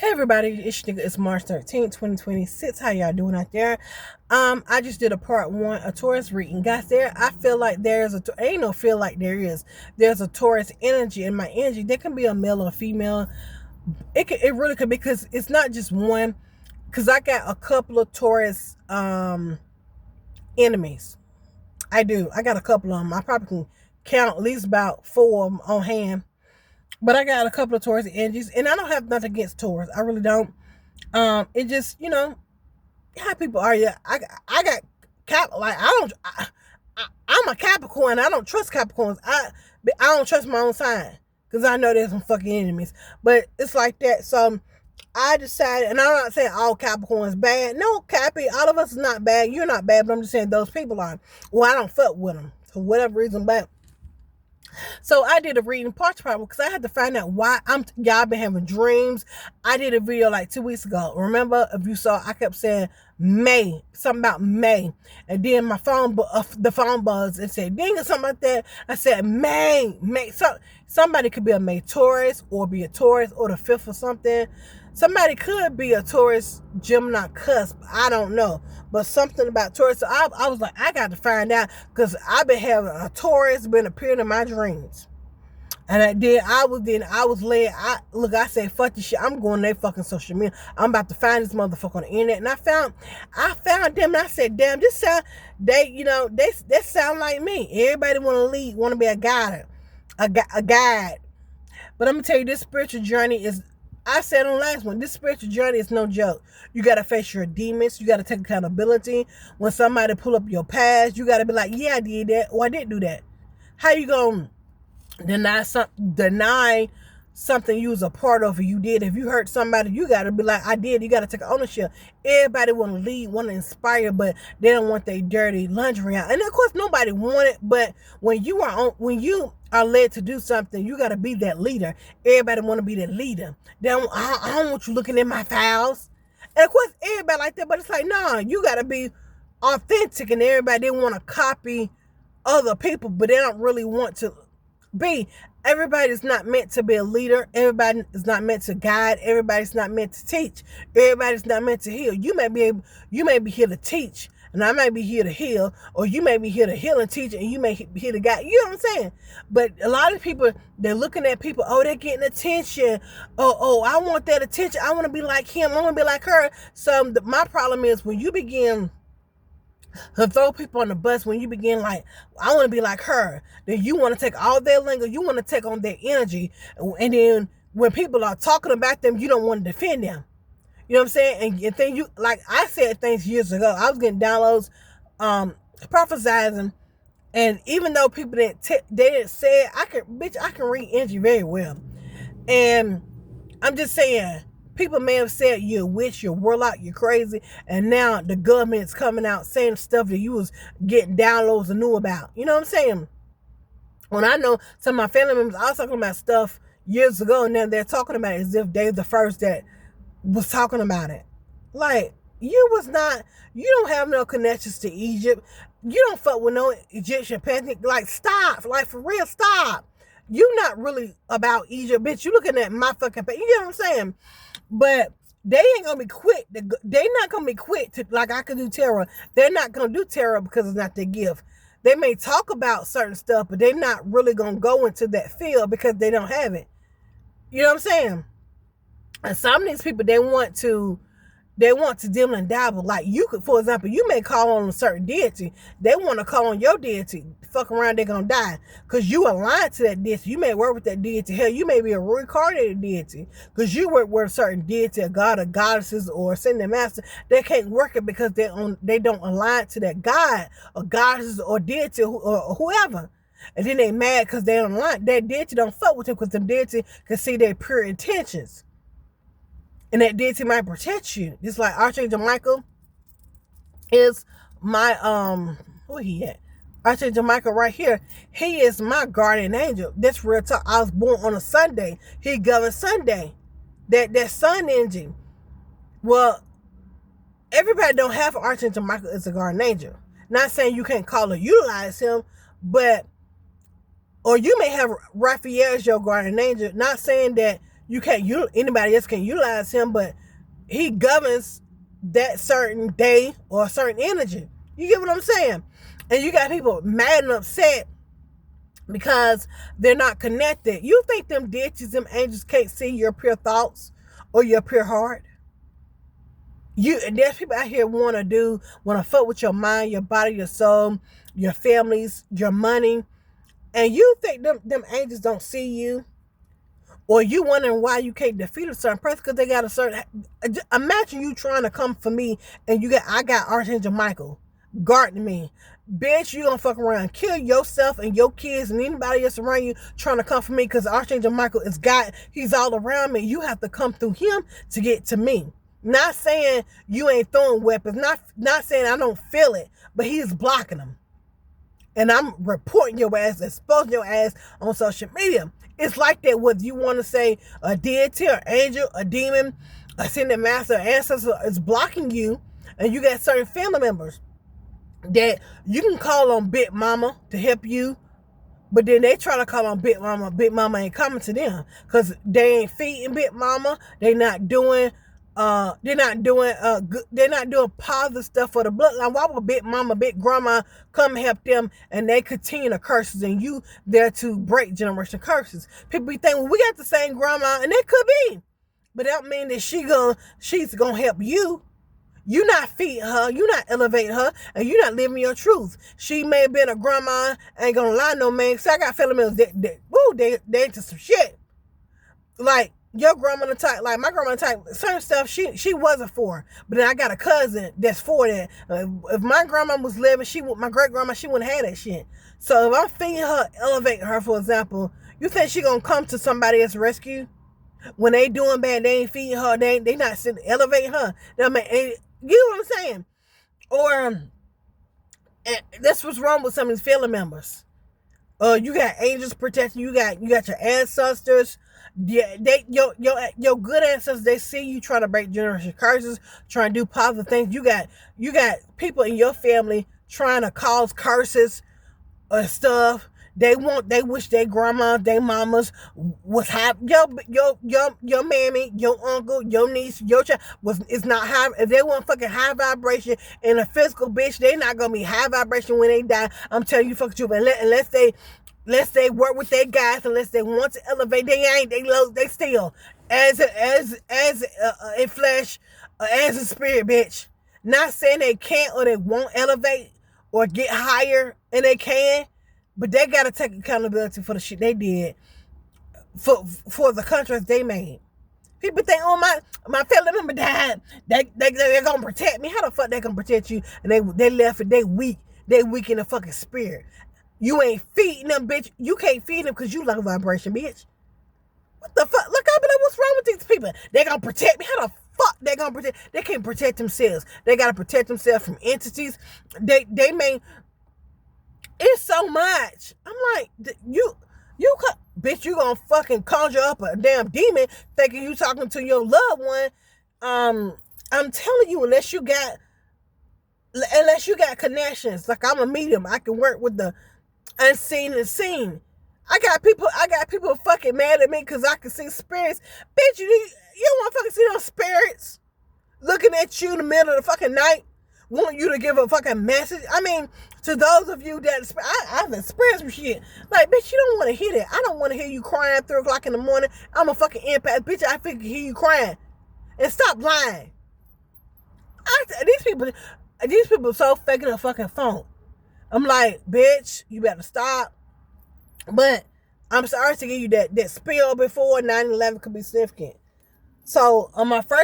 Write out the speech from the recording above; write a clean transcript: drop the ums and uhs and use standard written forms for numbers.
Hey everybody, it's March 13th, 2026. How y'all doing out there? I just did a part one, a Taurus reading. Guys, I feel like ain't no feel like there is. There's a Taurus energy in my energy. There can be a male or a female. It really could, because it's not just one. Because I got a couple of Taurus enemies. I do. I got a couple of them. I probably can count at least about four of them on hand. But I got a couple of Taurus energies, and I don't have nothing against Taurus. I really don't. It just, how people are. Yeah, I got like I'm a Capricorn. I don't trust Capricorns. I don't trust my own sign because I know there's some fucking enemies. But it's like that. So I decided, and I'm not saying all Capricorns bad. No, Cappy, all of us is not bad. You're not bad, but I'm just saying those people are. Well, I don't fuck with them for whatever reason, but. So I did a reading parts problem because I had to find out why y'all been having dreams. I did a video like 2 weeks ago. Remember, if you saw, I kept saying May, something about May, and then my phone, the phone buzzed and said ding or something like that. I said May. So somebody could be a May Taurus or be a Taurus or the fifth or something. Somebody could be a Taurus Gemini cusp. I don't know. But something about Taurus. So I was like, I got to find out because I've been having a Taurus been appearing in my dreams. And I was led. I said, fuck this shit. I'm going to their fucking social media. I'm about to find this motherfucker on the internet. And I found them, and I said, damn, this sound, they sound like me. Everybody want to lead, want to be a guide, a guide. But I'm going to tell you, this spiritual journey is, I said on the last one, this spiritual journey is no joke. You got to face your demons. You got to take accountability. When somebody pull up your past, you got to be like, yeah, I did that, or I didn't do that. How you going to deny something you was a part of or you did? If you hurt somebody, you got to be like, I did. You got to take ownership. Everybody want to lead, want to inspire, but they don't want their dirty laundry out. And of course, nobody want it, but when you are led to do something, you got to be that leader. Everybody want to be that leader. I don't want you looking in my files. And of course, everybody like that, but it's like, nah, you got to be authentic. And everybody, they want to copy other people, but they don't really want to be. Everybody's not meant to be a leader. Everybody is not meant to guide. Everybody's not meant to teach. Everybody's not meant to heal. You may be here to teach, and I might be here to heal, or you may be here to heal and teach, and you may be here to guide. You know what I'm saying? But a lot of people, they're looking at people, oh, they're getting attention. Oh, I want that attention. I want to be like him. I want to be like her. So my problem is when you begin to throw people on the bus, when you begin like, I want to be like her, then you want to take all their lingo, you want to take on their energy, and then when people are talking about them, you don't want to defend them. You know what I'm saying? And then you, like I said things years ago, I was getting downloads, prophesizing, and even though people they didn't say it, I can read energy very well. And I'm just saying, people may have said you're a witch, you're a warlock, you're crazy, and now the government's coming out saying stuff that you was getting downloads and knew about. You know what I'm saying? When I know some of my family members, I was talking about stuff years ago, and now they're talking about it as if they're the first that was talking about it. Like, you don't have no connections to Egypt. You don't fuck with no Egyptian peasant. Like, stop. Like, for real, stop. You not really about Egypt, bitch. You looking at my fucking page. You know what I'm saying? But they ain't gonna be quick. They not gonna be quick to, like I can do tarot. They're not gonna do tarot because it's not their gift. They may talk about certain stuff, but they're not really gonna go into that field because they don't have it. You know what I'm saying? And some of these people, they want to dim and dabble. Like, you could, for example, you may call on a certain deity. They want to call on your deity. Fuck around, they're going to die. Because you align to that deity. You may work with that deity. Hell, you may be a reincarnated deity. Because you work with a certain deity, a god or goddesses, or ascended master. They can't work it because they don't align to that god or goddesses or deity or whoever. And then they mad because they don't align. That deity don't fuck with them because them deity can see their pure intentions. And that deity might protect you. Just like Archangel Michael is my, where he at? Archangel Michael right here. He is my guardian angel. That's real talk. I was born on a Sunday. He governs Sunday. That sun engine. Well, everybody don't have Archangel Michael as a guardian angel. Not saying you can't call or utilize him, but, or you may have Raphael as your guardian angel. Not saying that anybody else can utilize him, but he governs that certain day or a certain energy. You get what I'm saying? And you got people mad and upset because they're not connected. You think them ditches, them angels can't see your pure thoughts or your pure heart? There's people out here want to fuck with your mind, your body, your soul, your families, your money, and you think them angels don't see you, or you wondering why you can't defeat a certain person because they got a certain. Imagine you trying to come for me, and I got Archangel Michael guarding me. Bitch, you gonna fuck around, kill yourself and your kids and anybody else around you trying to come for me because Archangel Michael is God. He's all around me. You have to come through him to get to me. Not saying you ain't throwing weapons. Not saying I don't feel it, but he's blocking them. And I'm reporting your ass, exposing your ass on social media. It's like that whether you want to say a deity or angel, a demon, a ascended master, ancestor is blocking you, and you got certain family members that you can call on Big Mama to help you, but then they try to call on Big Mama. Big Mama ain't coming to them because they ain't feeding Big Mama. They're not doing positive stuff for the bloodline. Why would Big Mama, Big Grandma come help them and they continue the curses and you there to break generation curses? People be thinking, well, we got the same grandma, and that could be, but that mean that she's gonna help you. You not feeding her, you not elevating her, and you not living your truth. She may have been a grandma, ain't gonna lie no man. So I got family members they into some shit. Like your grandma the type, like my grandma the type, certain stuff she wasn't for. But then I got a cousin that's for that. If my grandma was living, my great grandma, she wouldn't have that shit. So if I'm feeding her, elevating her, for example, you think she gonna come to somebody else's rescue? When they doing bad, they ain't feeding her, they not sitting elevating her. I mean, you know what I'm saying? Or that's what's wrong with some of these family members. You got angels protecting you. You got your ancestors. Yeah, your good ancestors. They see you trying to break generation curses, trying to do positive things. You got people in your family trying to cause curses or stuff. They wish their grandma, their mamas was high. Your mammy, your uncle, your niece, your child is not high. If they want fucking high vibration and a physical bitch, they not gonna be high vibration when they die. I'm telling you, fuck you. Unless they work with their guys, unless they want to elevate, they ain't. They still as a flesh, as a spirit, bitch. Not saying they can't or they won't elevate or get higher, and they can. But they gotta take accountability for the shit they did, for the contracts they made. People think, oh my family member died. They're gonna protect me. How the fuck they gonna protect you? And they left it. They weak. They weak in the fucking spirit. You ain't feeding them, bitch. You can't feed them because you low vibration, bitch. What the fuck? Look, I be like, what's wrong with these people? They gonna protect me? How the fuck they gonna protect? They can't protect themselves. They gotta protect themselves from entities. They may. It's so much. I'm like, bitch, you gonna fucking conjure up a damn demon thinking you talking to your loved one. I'm telling you, unless you got connections, like I'm a medium, I can work with the unseen and seen. I got people fucking mad at me because I can see spirits. Bitch, you don't want to fucking see those spirits looking at you in the middle of the fucking night, want you to give a fucking message. I mean, to those of you that I've experienced shit. Like, bitch, you don't want to hear that. I don't want to hear you crying at 3 o'clock in the morning. I'm a fucking empath. Bitch, I can hear you crying. And stop lying. These people are so faking a fucking phone. I'm like, bitch, you better stop. But I'm sorry to give you that spill before 9/11 could be significant. So on my first